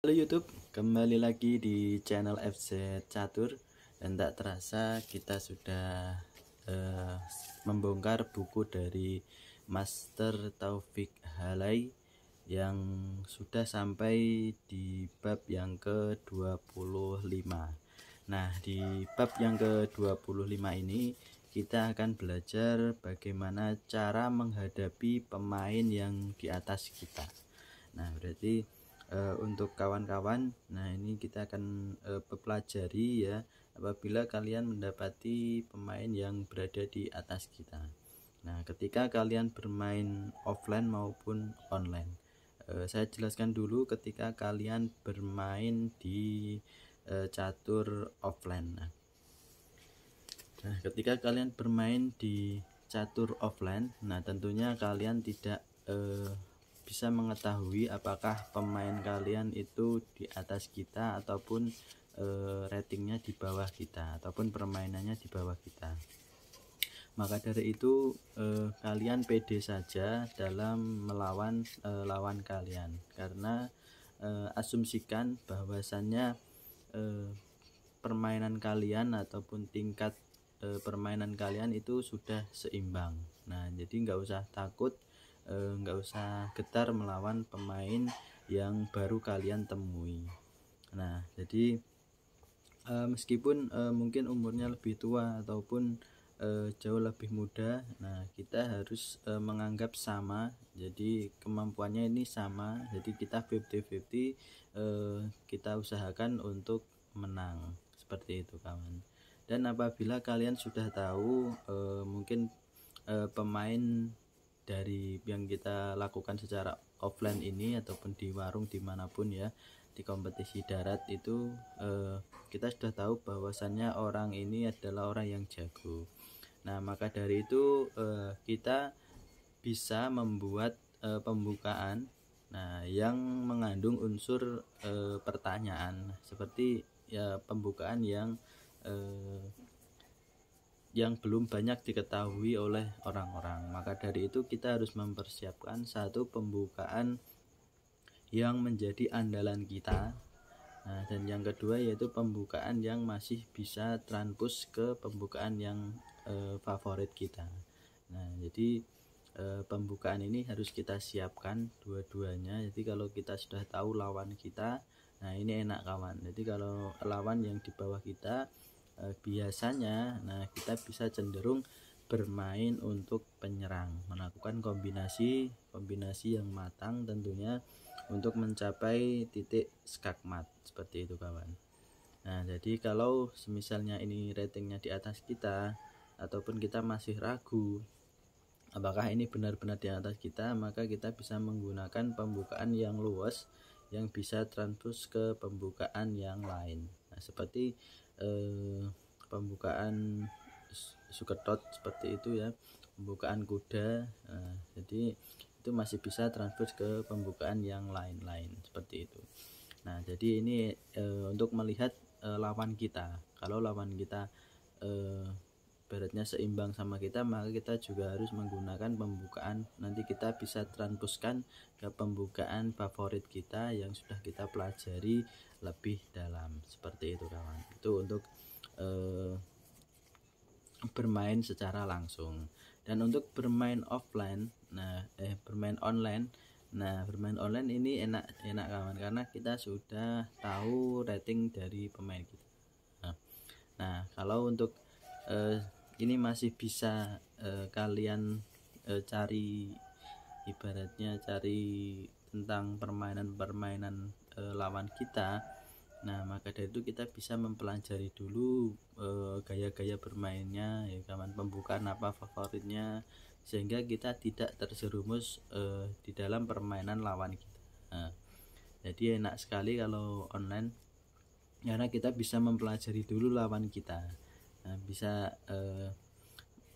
Halo YouTube, kembali lagi di channel FC Catur. Dan tak terasa kita sudah membongkar buku dari Master Taufik Halai yang sudah sampai di bab yang ke-25. Nah, di bab yang ke-25 ini kita akan belajar bagaimana cara menghadapi pemain yang di atas kita. Nah, berarti untuk kawan-kawan, nah ini kita akan pelajari ya, apabila kalian mendapati pemain yang berada di atas kita. Nah, ketika kalian bermain offline maupun online, saya jelaskan dulu ketika kalian bermain di catur offline. Nah, ketika kalian bermain di catur offline, nah tentunya kalian tidak bisa mengetahui apakah pemain kalian itu di atas kita ataupun ratingnya di bawah kita ataupun permainannya di bawah kita. Maka dari itu kalian pede saja dalam melawan lawan kalian, karena asumsikan bahwasannya permainan kalian ataupun tingkat permainan kalian itu sudah seimbang. Nah, jadi nggak usah takut, nggak usah getar melawan pemain yang baru kalian temui. Nah, jadi meskipun mungkin umurnya lebih tua ataupun jauh lebih muda, nah kita harus menganggap sama, jadi kemampuannya ini sama, jadi kita 50-50, kita usahakan untuk menang, seperti itu kawan. Dan apabila kalian sudah tahu mungkin pemain dari yang kita lakukan secara offline ini ataupun di warung dimanapun ya, di kompetisi darat itu kita sudah tahu bahwasannya orang ini adalah orang yang jago. Nah, maka dari itu kita bisa membuat pembukaan yang mengandung unsur pertanyaan, seperti ya pembukaan yang belum banyak diketahui oleh orang-orang. Maka dari itu kita harus mempersiapkan satu pembukaan yang menjadi andalan kita. Nah, dan yang kedua yaitu pembukaan yang masih bisa transpos ke pembukaan yang favorit kita. Nah, jadi pembukaan ini harus kita siapkan dua-duanya. Jadi kalau kita sudah tahu lawan kita, nah ini enak kawan. Jadi kalau lawan yang di bawah kita, biasanya nah kita bisa cenderung bermain untuk penyerang, melakukan kombinasi yang matang tentunya untuk mencapai titik skakmat, seperti itu kawan. Nah, jadi kalau semisalnya ini ratingnya di atas kita ataupun kita masih ragu apakah ini benar-benar di atas kita, maka kita bisa menggunakan pembukaan yang luas yang bisa transpos ke pembukaan yang lain. Nah, seperti pembukaan suketot, seperti itu ya, pembukaan kuda. Nah, jadi itu masih bisa transpos ke pembukaan yang lain-lain, seperti itu. Nah, jadi ini untuk melihat lawan kita. Kalau lawan kita beratnya seimbang sama kita, maka kita juga harus menggunakan pembukaan, nanti kita bisa transposkan ke pembukaan favorit kita yang sudah kita pelajari lebih dalam, seperti itu kawan. Itu untuk bermain secara langsung. Dan untuk bermain offline, bermain online, bermain online ini enak kawan, karena kita sudah tahu rating dari pemain kita. Nah, kalau untuk ini masih bisa kalian cari, ibaratnya cari tentang permainan lawan kita. Nah, maka dari itu kita bisa mempelajari dulu gaya-gaya bermainnya ya kawan, pembukaan apa favoritnya, sehingga kita tidak terjerumus di dalam permainan lawan kita. Nah, jadi enak sekali kalau online, karena kita bisa mempelajari dulu lawan kita. Nah, bisa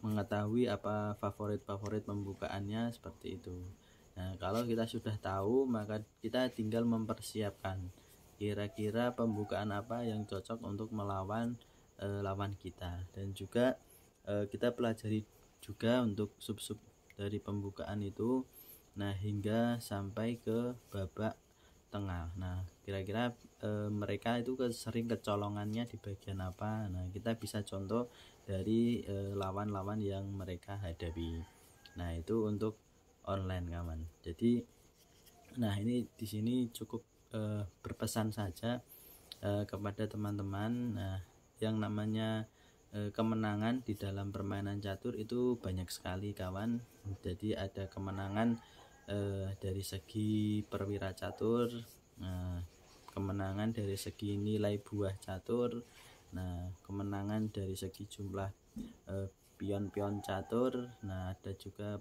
mengetahui apa favorit pembukaannya, seperti itu. Nah, kalau kita sudah tahu, maka kita tinggal mempersiapkan kira-kira pembukaan apa yang cocok untuk melawan lawan kita. Dan juga kita pelajari juga untuk sub-sub dari pembukaan itu, nah hingga sampai ke babak tengah. Nah, kira-kira mereka itu sering kecolongannya di bagian apa. Nah, kita bisa contoh dari lawan-lawan yang mereka hadapi. Nah, itu untuk online kawan. Jadi nah ini di sini cukup berpesan saja kepada teman-teman. Nah, yang namanya kemenangan di dalam permainan catur itu banyak sekali kawan. Jadi ada kemenangan dari segi perwira catur, kemenangan dari segi nilai buah catur, nah kemenangan dari segi jumlah pion-pion catur, nah ada juga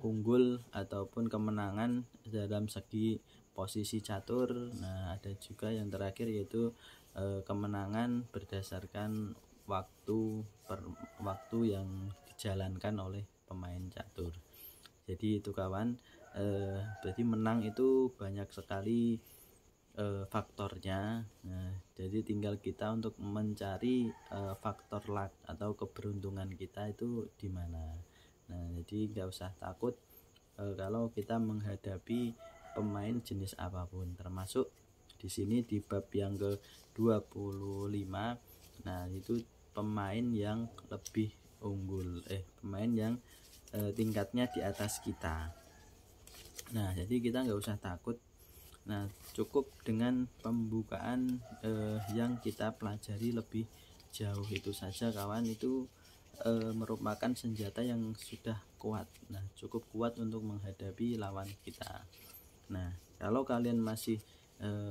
unggul ataupun kemenangan dalam segi posisi catur. Nah ada juga yang terakhir yaitu kemenangan berdasarkan waktu yang dijalankan oleh pemain catur. Jadi itu kawan, berarti menang itu banyak sekali faktornya. Nah, jadi tinggal kita untuk mencari faktor luck atau keberuntungan kita itu di mana. Nah, jadi nggak usah takut kalau kita menghadapi pemain jenis apapun, termasuk di sini di bab yang ke-25. Nah, itu pemain yang lebih unggul, pemain yang tingkatnya di atas kita. Nah, jadi kita nggak usah takut. Nah, cukup dengan pembukaan yang kita pelajari lebih jauh itu saja kawan. Itu merupakan senjata yang sudah kuat. Nah, cukup kuat untuk menghadapi lawan kita. Nah, kalau kalian masih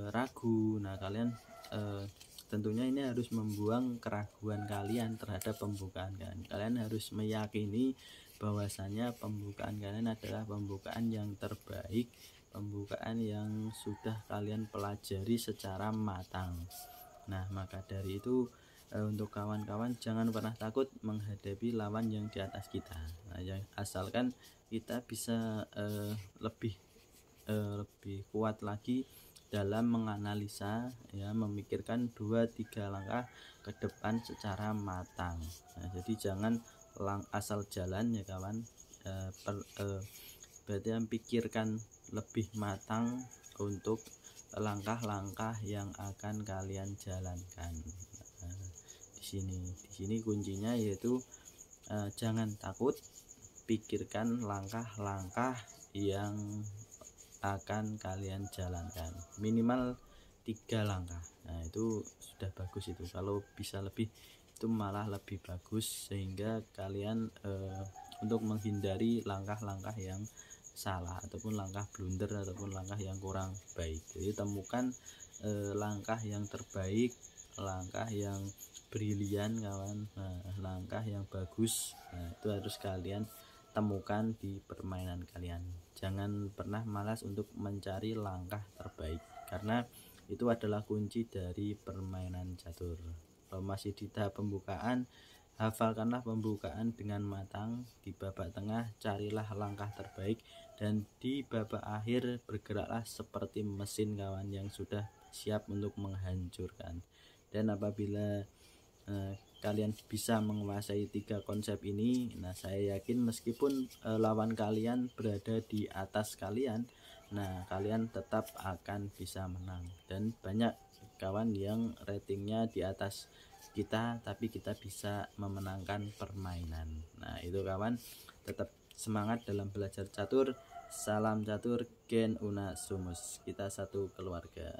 ragu, nah kalian tentunya ini harus membuang keraguan kalian terhadap pembukaan kalian. Kalian harus meyakini bahwasanya pembukaan kalian adalah pembukaan yang terbaik, pembukaan yang sudah kalian pelajari secara matang. Nah, maka dari itu untuk kawan-kawan jangan pernah takut menghadapi lawan yang di atas kita. Nah, yang asalkan kita bisa lebih kuat lagi dalam menganalisa, ya, memikirkan 2-3 langkah ke depan secara matang. Nah, jadi jangan asal jalan ya kawan. Berarti pikirkan lebih matang untuk langkah-langkah yang akan kalian jalankan. Di sini kuncinya yaitu jangan takut, pikirkan langkah-langkah yang akan kalian jalankan, minimal 3 langkah. Nah, itu sudah bagus itu. Kalau bisa lebih itu malah lebih bagus, sehingga kalian untuk menghindari langkah-langkah yang salah ataupun langkah blunder ataupun langkah yang kurang baik. Jadi temukan langkah yang terbaik, langkah yang brilian kawan, langkah yang bagus. Nah, itu harus kalian temukan di permainan kalian. Jangan pernah malas untuk mencari langkah terbaik, karena itu adalah kunci dari permainan catur. Kalau masih di tahap pembukaan, hafalkanlah pembukaan dengan matang. Di babak tengah carilah langkah terbaik, dan di babak akhir bergeraklah seperti mesin kawan yang sudah siap untuk menghancurkan. Dan apabila kalian bisa menguasai 3 konsep ini, nah saya yakin meskipun lawan kalian berada di atas kalian, nah kalian tetap akan bisa menang. Dan banyak kawan yang ratingnya di atas kita, tapi kita bisa memenangkan permainan. Nah itu kawan, tetap semangat dalam belajar catur. Salam catur, Gen Una Sumus. Kita satu keluarga.